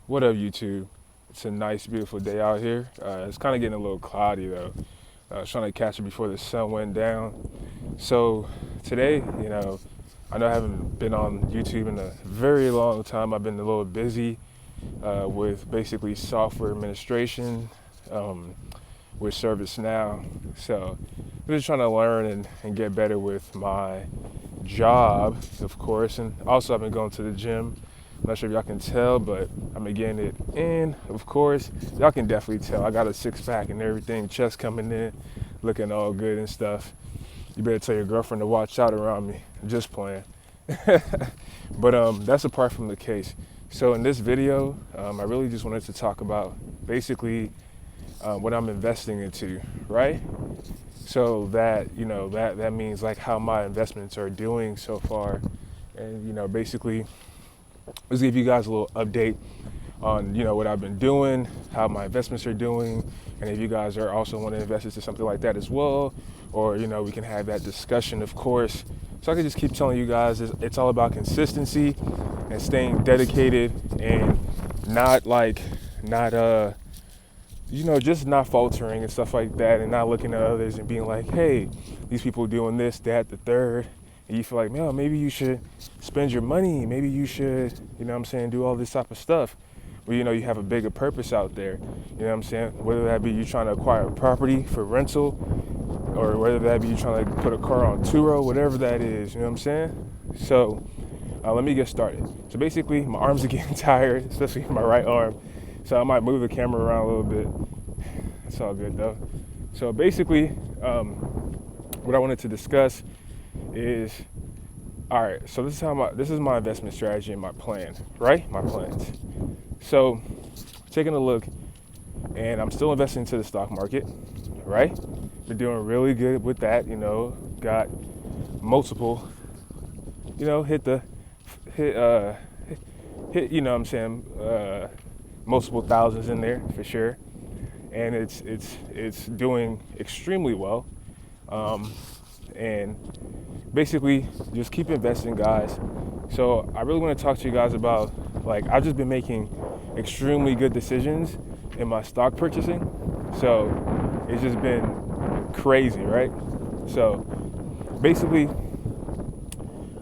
What up, YouTube? It's a nice, beautiful day out here. It's kind of getting a little cloudy though. I was trying to catch it before the sun went down. So today, I know I haven't been on YouTube in a very long time. I've been a little busy with basically software administration um, with ServiceNow. So I'm just trying to learn and get better with my job, of course. And also, I've been going to the gym. I'm not sure if y'all can tell, but I'm getting it in, of course. Y'all can definitely tell. I got a six pack and everything, chest coming in, looking all good and stuff. You better tell your girlfriend to watch out around me. I'm just playing. But that's apart from the case. So in this video, I really just wanted to talk about basically what I'm investing into, right? So that, that means like how my investments are doing so far. And, basically let's give you guys a little update on what I've been doing, how my investments are doing, and if you guys are also want to invest into something like that as well, or we can have that discussion, of course. So I can just keep telling you guys it's all about consistency and staying dedicated and just not faltering and stuff like that, and not looking at others and being like, hey, these people are doing this, that, the third. And you feel like, man, maybe you should spend your money. Maybe you should, do all this type of stuff. Well, you have a bigger purpose out there. You know what I'm saying? Whether that be you trying to acquire a property for rental, or whether that be you trying to put a car on Turo, whatever that is, you know what I'm saying? So let me get started. So basically, my arms are getting tired, especially my right arm. So I might move the camera around a little bit. It's all good though. So basically, what I wanted to discuss is, all right, so this is my investment strategy and my plan, right? My plans. So taking a look, and I'm still investing into the stock market, right? Been doing really good with that, got multiple, multiple thousands in there for sure. And it's doing extremely well. And basically just keep investing, guys. So I really want to talk to you guys about, like, I've just been making extremely good decisions in my stock purchasing. So it's just been crazy, right? So basically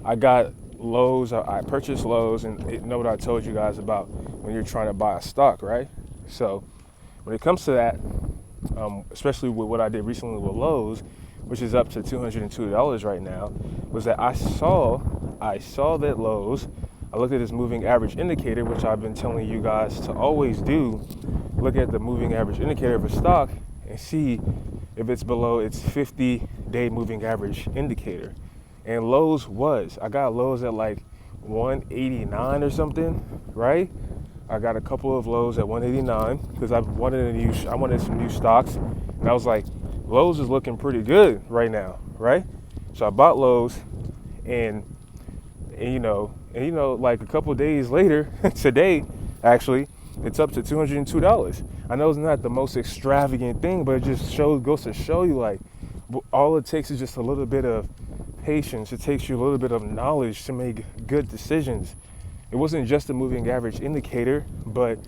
I got Lowe's. I purchased Lowe's, and you know what I told you guys about when you're trying to buy a stock, right? So when it comes to that, especially with what I did recently with Lowe's, which is up to $202 right now, was that I saw that Lowe's, I looked at this moving average indicator, which I've been telling you guys to always do. Look at the moving average indicator of a stock and see if it's below its 50-day moving average indicator. And I got Lowe's at like 189 or something, right? I got a couple of Lowe's at 189 because I wanted some new stocks, and I was like, Lowe's is looking pretty good right now, right? So I bought Lowe's, and like a couple of days later, today actually, it's up to $202. I know it's not the most extravagant thing, but it just goes to show you, like, all it takes is just a little bit of patience. It takes you a little bit of knowledge to make good decisions. It wasn't just a moving average indicator, but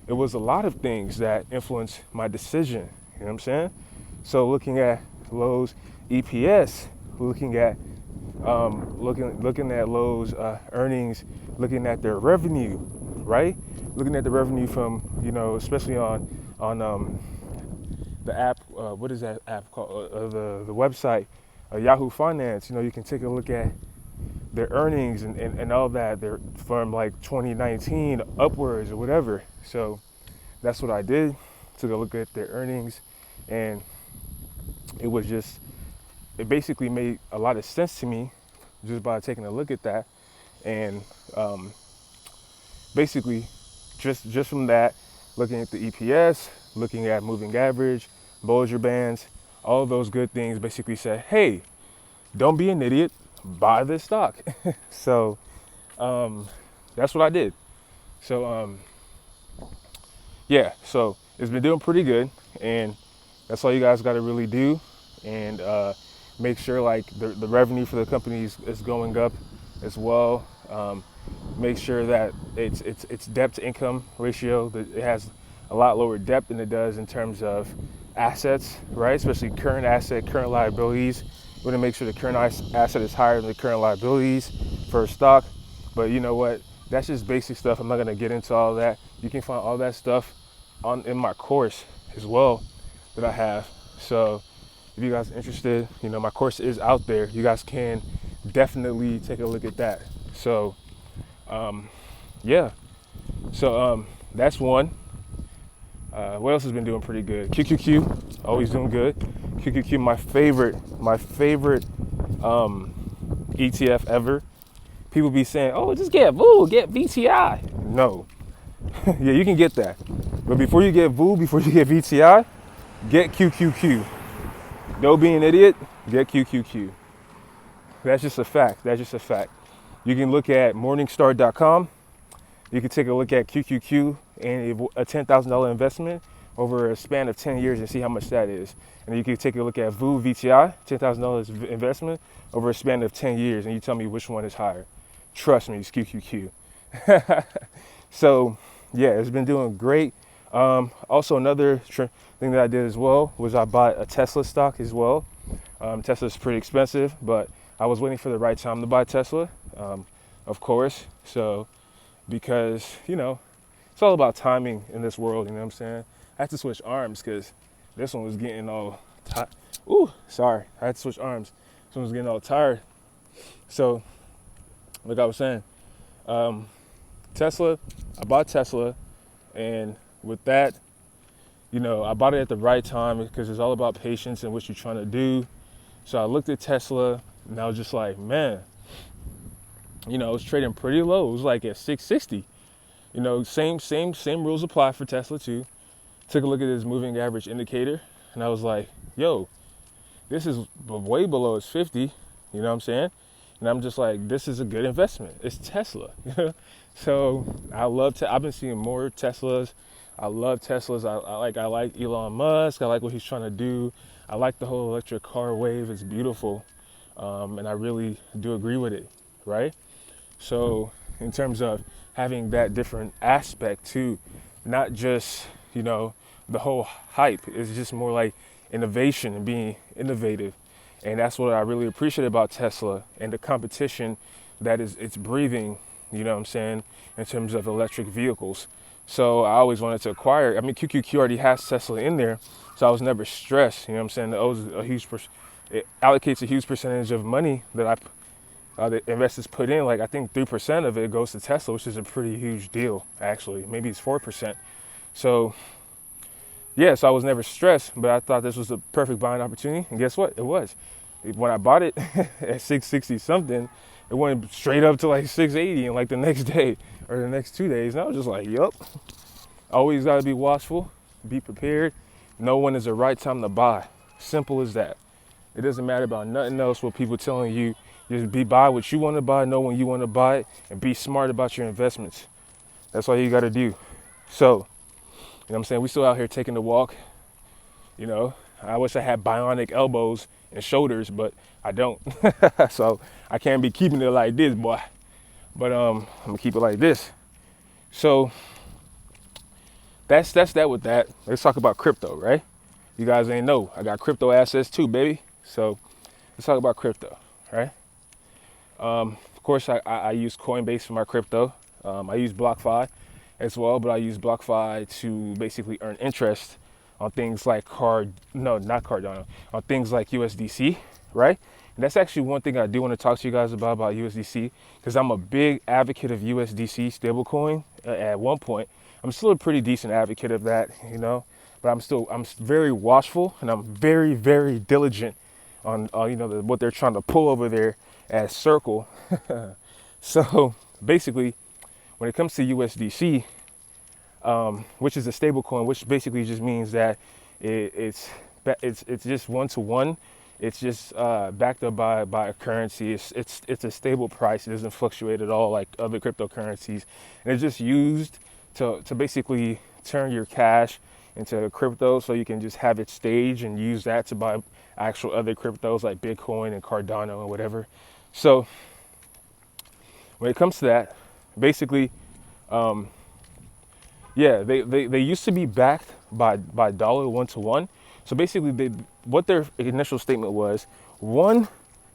it was a lot of things that influenced my decision. You know what I'm saying? So looking at Lowe's EPS, looking at Lowe's earnings, looking at their revenue, right? Looking at the revenue from, especially on the app. What is that app called? The website, Yahoo Finance. You can take a look at their earnings and all that. They're from like 2019 upwards or whatever. So that's what I did. Took a look at their earnings, and it basically made a lot of sense to me just by taking a look at that. And basically just from that, looking at the EPS, looking at moving average, Bollinger Bands, all of those good things basically said, hey, don't be an idiot, buy this stock. So that's what I did. So so it's been doing pretty good, and that's all you guys got to really do, and make sure like the revenue for the company is going up as well. make sure that its debt to income ratio, that it has a lot lower debt than it does in terms of assets, right? Especially current asset, current liabilities. We want to make sure the current asset is higher than the current liabilities for a stock. But you know what? That's just basic stuff. I'm not gonna get into all that. You can find all that stuff in my course as well that I have. So if you guys are interested, my course is out there. You guys can definitely take a look at that. So yeah. So that's one. What else has been doing pretty good? QQQ, always doing good. QQQ, my favorite ETF ever. People be saying, "Oh, just get VOO, get VTI." No, yeah, you can get that, but before you get VOO, before you get VTI, get QQQ. Don't be an idiot. Get QQQ. That's just a fact. You can look at Morningstar.com. You can take a look at QQQ and a $10,000 investment over a span of 10 years and see how much that is. And you can take a look at VOO VTI, $10,000 investment over a span of 10 years, and you tell me which one is higher. Trust me, it's QQQ. So, yeah, it's been doing great. Also, another thing that I did as well was I bought a Tesla stock as well. Tesla's pretty expensive, but I was waiting for the right time to buy Tesla, of course. So, because, it's all about timing in this world, you know what I'm saying? I had to switch arms because this one was getting all tired. Ooh, sorry. I had to switch arms. This one was getting all tired. So, like I was saying, Tesla, I bought Tesla, and with that, I bought it at the right time because it's all about patience and what you're trying to do. So I looked at Tesla, and I was just like, man, it was trading pretty low. It was like at 660. Same rules apply for Tesla too. Took a look at this moving average indicator, and I was like, yo, this is way below its 50. You know what I'm saying? And I'm just like, this is a good investment. It's Tesla. So I've been seeing more Teslas. I love Teslas. I like Elon Musk. I like what he's trying to do. I like the whole electric car wave. It's beautiful. And I really do agree with it, right? So in terms of having that different aspect too, not just, the whole hype, it's just more like innovation and being innovative. And that's what I really appreciate about Tesla and the competition that it's breathing, you know what I'm saying, in terms of electric vehicles. So I always wanted to acquire. I mean, QQQ already has Tesla in there, so I was never stressed. You know what I'm saying? It allocates a huge percentage of money that the investors put in. Like I think 3% of it goes to Tesla, which is a pretty huge deal, actually. Maybe it's 4%. So yeah, so I was never stressed, but I thought this was a perfect buying opportunity. And guess what? It was. When I bought it at 660 something, it went straight up to like 680 in like the next day or the next 2 days. And I was just like, yup. Always got to be watchful, be prepared. Know when is the right time to buy. Simple as that. It doesn't matter about nothing else what people telling you. Just buy what you want to buy, know when you want to buy it, and be smart about your investments. That's all you got to do. So, you know what I'm saying? We still out here taking the walk. I wish I had bionic elbows and shoulders, but I don't. So I can't be keeping it like this, boy. But I'm gonna keep it like this. So that's that with that. Let's talk about crypto, right? You guys ain't know. I got crypto assets too, baby. So let's talk about crypto, right? Of course, I use Coinbase for my crypto. I use BlockFi as well, but I use BlockFi to basically earn interest on things like Cardano, on things like USDC, right? And that's actually one thing I do want to talk to you guys about USDC, because I'm a big advocate of USDC stablecoin at one point. I'm still a pretty decent advocate of that, but I'm very watchful, and I'm very, very diligent on what they're trying to pull over there as Circle. So basically, when it comes to USDC, which is a stable coin, which basically just means that it's just one-to-one. It's just backed up by a currency. It's a stable price. It doesn't fluctuate at all like other cryptocurrencies, and it's just used to basically turn your cash into crypto, so you can just have it staged and use that to buy actual other cryptos like Bitcoin and Cardano and whatever. So when it comes to that, basically, um, yeah, they used to be backed by dollar 1 to 1. So basically, what their initial statement was, 1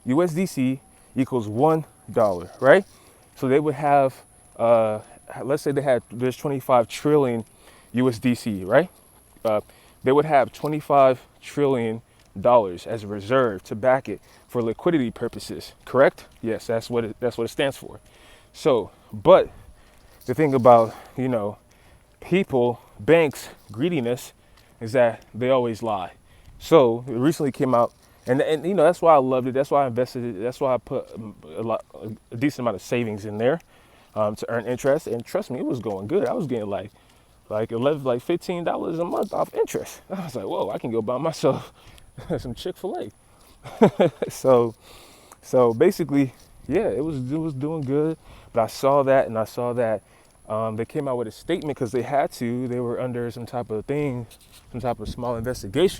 USDC equals $1, right? So they would have, let's say there's 25 trillion USDC, right? Uh, they would have $25 trillion as a reserve to back it for liquidity purposes. Correct? Yes, that's what it stands for. So, but the thing about, people, banks, greediness is that they always lie. So it recently came out, and that's why I loved it. That's why I invested it. That's why I put a decent amount of savings in there to earn interest. And trust me, it was going good. I was getting like $15 a month off interest. I was like, whoa, I can go buy myself some Chick-fil-A. So basically, yeah, it was doing good. But I saw that, and I saw that they came out with a statement because they had to. They were under some type of thing, some type of small investigation.